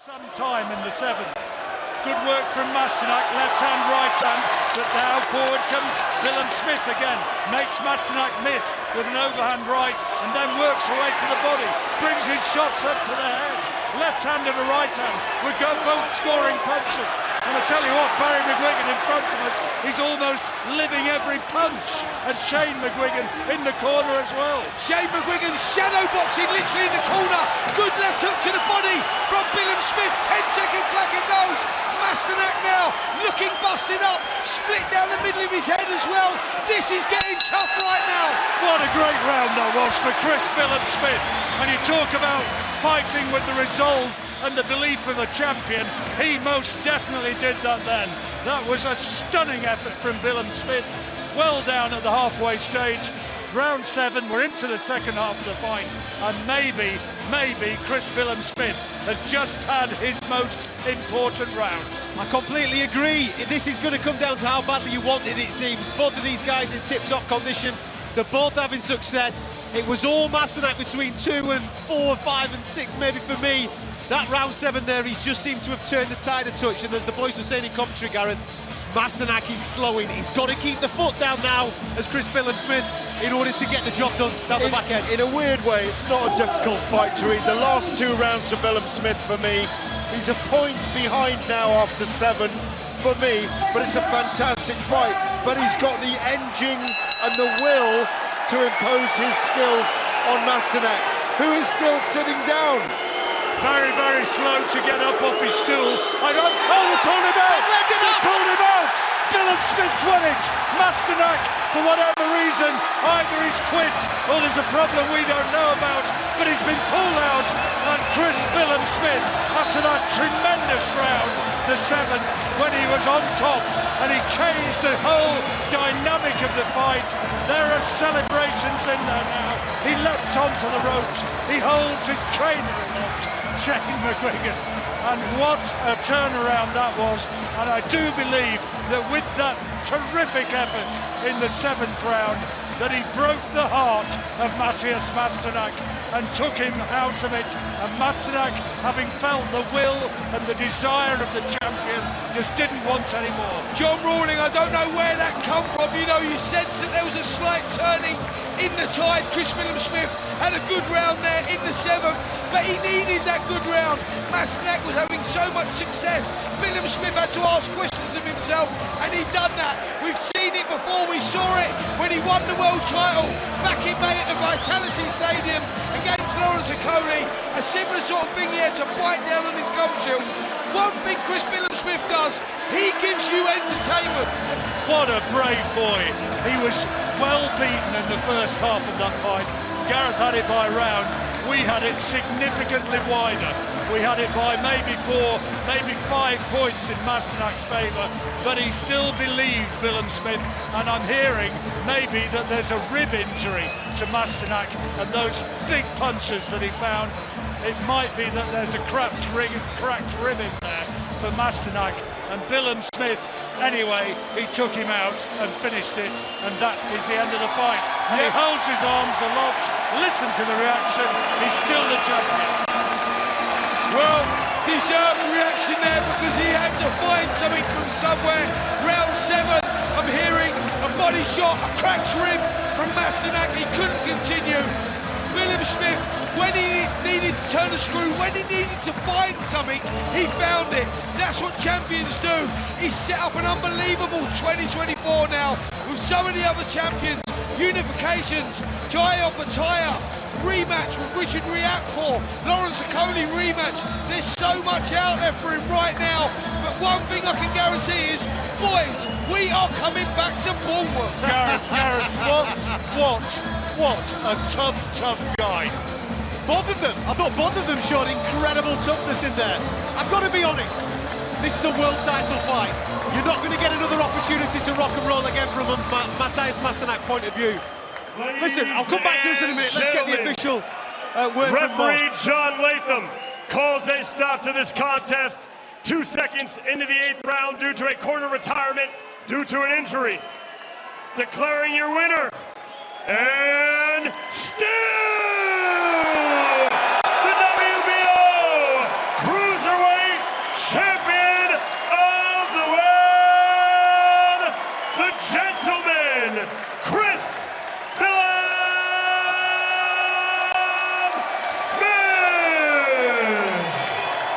Some time in the 7th. Good work from Masternak, left hand, right hand, but now forward comes Billam-Smith again. Makes Masternak miss with an overhand right and then works away to the body. Brings his shots up to the head. Left hand and a right hand. We go both scoring punches. And I tell you what, Barry McGuigan in front of us, he's almost living every punch. And Shane McGuigan in the corner as well. Shane McGuigan shadow boxing literally in the corner. Good left hook to the body from Billam-Smith. 10-second clack and goes. Masternak now looking busted up. Split down the middle of his head as well. This is getting tough right now. What a great round that was for Chris Billam-Smith. And you talk about fighting with the resolve and the belief of a champion, he most definitely did that then. That was a stunning effort from Billam-Smith. Well down at the halfway stage. Round 7, we're into the second half of the fight, and maybe Chris Billam-Smith has just had his most important round. I completely agree. This is going to come down to how badly you want it, it seems. Both of these guys in tip-top condition. They're both having success. It was all Masternak between 2 and 4, 5 and 6, maybe for me. That round 7 there, he just seemed to have turned the tide a touch, and as the boys were saying in commentary, Gareth, Masternak is slowing. He's got to keep the foot down now as Chris Billam-Smith in order to get the job done down the back end. In a weird way, it's not a difficult fight to read. The last 2 rounds of Billam-Smith for me, he's a point behind now after 7 for me, but it's a fantastic fight. But he's got the engine and the will to impose his skills on Masternak, who is still sitting down. Very, very slow to get up off his stool. They pulled him out! They pulled him out! Billam-Smith's won it! Masternak, for whatever reason, either he's quit or there's a problem we don't know about, but he's been pulled out, and Chris Billam-Smith, after that tremendous round, the 7th, when he was on top, and he changed the whole dynamic of the fight. There are celebrations in there now. He leapt onto the ropes. He holds his trainer aloft. Shane McGuigan, and what a turnaround that was. And I do believe that with that terrific effort in the 7th round, that he broke the heart of Matheus Masternak and took him out of it. And Masternak, having felt the will and the desire of the champion, just didn't want any more. John Rawling, I don't know where that come from. You know, you sense that there was a slight turning in the tide. Chris Billam-Smith had a good round there in the 7th, but he needed that good round. Masternak was having so much success. Billam-Smith had to ask questions of himself, and he done that. We've seen it before. We saw it when he won the world title back in May at the Vitality Stadium against Lawrence Okolie. A similar sort of thing he had to bite down on his gum shield. One thing Chris Billam-Smith does, he gives you entertainment. What a brave boy. He was well beaten in the first half of that fight. Gareth had it by round. We had it significantly wider. We had it by maybe 4, maybe 5 points in Masternak's favour, but he still believed Billam-Smith, and I'm hearing maybe that there's a rib injury to Masternak, and those big punches that he found, it might be that there's a cracked rib in there for Masternak, and Billam-Smith, anyway, he took him out and finished it, and that is the end of the fight. And he holds his arms aloft, listen to the reaction, he's still the champion. Well, deserved reaction there because he had to find something from somewhere. Round 7, I'm hearing a body shot, a cracked rib from Masternak. He couldn't continue. Billam-Smith, when he needed to turn a screw, when he needed to find something, he found it. That's what champions do. He's set up an unbelievable 2024 now with so many other champions. Unifications, Jai Opataya, rematch with Richard Riakporhe, Lawrence Okolie rematch. There's so much out there for him right now, but one thing I can guarantee is, boys, we are coming back to Bournemouth. Gareth, what a tough guy. Both of them, I thought both of them showed incredible toughness in there. I've got to be honest, this is a world title fight. You're not going to get another opportunity to rock and roll again from a Matheus Masternak point of view. Listen, I'll come back to this in a minute. Let's get the official word from Mark. Referee John Latham calls a stop to this contest 2 seconds into the 8th round due to a corner retirement due to an injury. Declaring your winner, and still the WBO Cruiserweight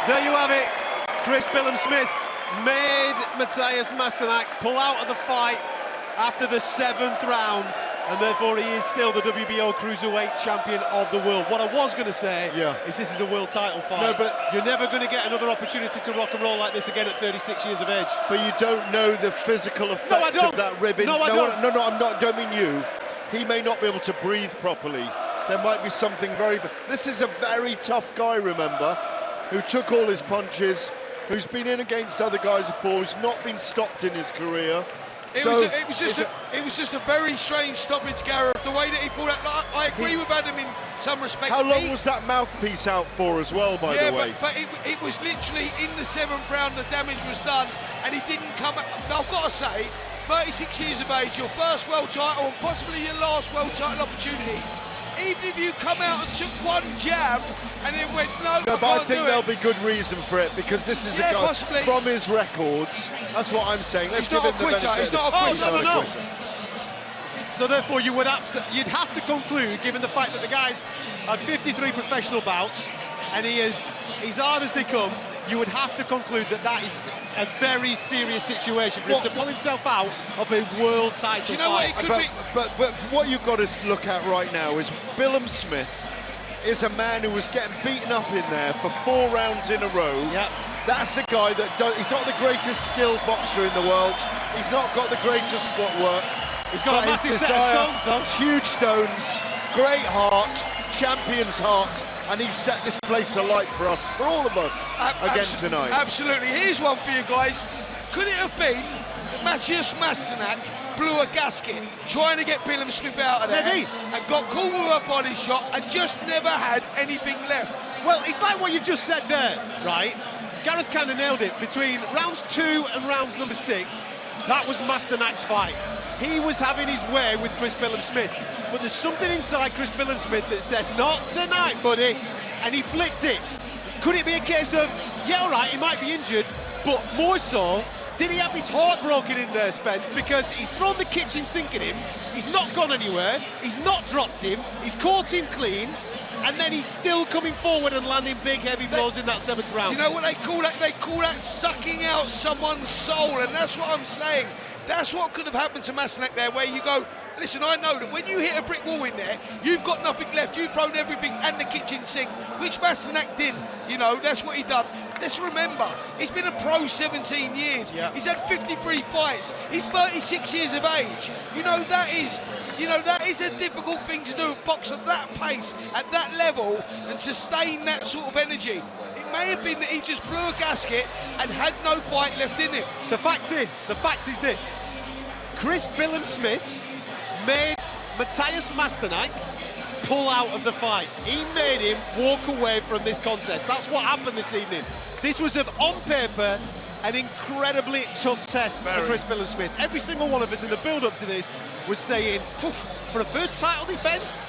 There you have it. Chris Billam-Smith made Matheus Masternak pull out of the fight after the 7th round, and therefore he is still the WBO Cruiserweight Champion of the world. What I was going to say is this is a world title fight. No, but you're never going to get another opportunity to rock and roll like this again at 36 years of age. But you don't know the physical effect of that ribbon. No, I don't. No, don't mean you. He may not be able to breathe properly. There might be something very... This is a very tough guy, remember, who took all his punches, who's been in against other guys before, who's not been stopped in his career. It was just a very strange stoppage, Gareth. The way that he pulled out. I agree with Adam in some respects. How long was that mouthpiece out for as well, by the way? But it was literally in the 7th round the damage was done, and he didn't come out. I've got to say, 36 years of age, your first world title and possibly your last world title opportunity. Even if you come out and took one jab and then went, no, but I think there'll be good reason for it, because this is a guy possibly. From his records. That's what I'm saying. Let's give him the benefit. He's not a quitter. No. So therefore, you'd have to conclude, given the fact that the guy's had 53 professional bouts and he's hard as they come, you would have to conclude that that is a very serious situation for him to pull himself out of a world title fight. But what you've got to look at right now is Billam-Smith is a man who was getting beaten up in there for 4 rounds in a row. Yep. That's a guy that he's not the greatest skilled boxer in the world. He's not got the greatest footwork. He's got a massive set of stones, though. Huge stones, great heart, champion's heart, and he's set this place alight for us, for all of us, again tonight. Absolutely. Here's one for you guys. Could it have been that Matheus Masternak blew a gasket trying to get Billam-Smith out of there and got caught with a body shot and just never had anything left? Well, it's like what you've just said there, right? Gareth kind of nailed it. Between rounds 2 and rounds number 6, that was Masternak's fight. He was having his way with Chris Billam-Smith, but there's something inside Chris Billam-Smith that said, not tonight, buddy, and he flipped it. Could it be a case of, yeah, all right, he might be injured, but more so, did he have his heart broken in there, Spence? Because he's thrown the kitchen sink at him, he's not gone anywhere, he's not dropped him, he's caught him clean, and then he's still coming forward and landing big, heavy blows in that 7th round. You know what they call that? They call that sucking out someone's soul, and that's what I'm saying. That's what could have happened to Masternak there, where you go, listen, I know that when you hit a brick wall in there, you've got nothing left. You've thrown everything and the kitchen sink, which Masternak did. You know, that's what he done. Let's remember, he's been a pro 17 years. Yeah. He's had 53 fights. He's 36 years of age. That is a difficult thing to do, a box at that pace, at that level, and sustain that sort of energy. It may have been that he just blew a gasket and had no fight left in him. The fact is this. Chris Billam-Smith made Matheus Masternak pull out of the fight. He made him walk away from this contest. That's what happened this evening. This was, on paper, an incredibly tough test for Chris Billam-Smith. Every single one of us in the build-up to this was saying, for a first title defence,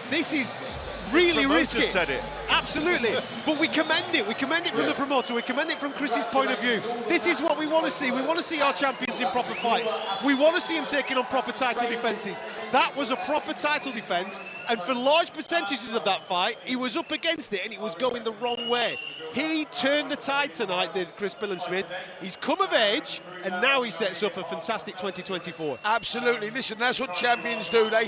this is really risky. Said it. Absolutely. But we commend it. We commend it from the promoter. We commend it from Chris's point of view. This is what we want to see. We want to see our champions in proper fights. We want to see him taking on proper title defences. That was a proper title defence, and for large percentages of that fight, he was up against it and it was going the wrong way. He turned the tide tonight, did Chris Billam-Smith. He's come of age, and now he sets up a fantastic 2024. Absolutely. Listen, that's what champions do. They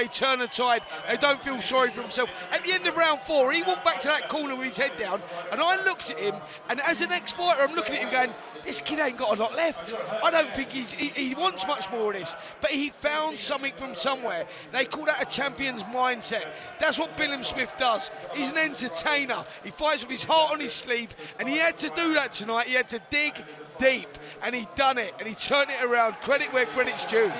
turn the tide. They don't feel sorry for themselves. At the end of round 4, he walked back to that corner with his head down, and I looked at him, and as an ex-fighter, I'm looking at him going, this kid ain't got a lot left. I don't think he wants much more of this, but he found something from somewhere. They call that a champion's mindset. That's what Billam-Smith does. He's an entertainer. He fights with his heart on his sleeve, and he had to do that tonight. He had to dig deep, and he done it, and he turned it around. Credit where credit's due.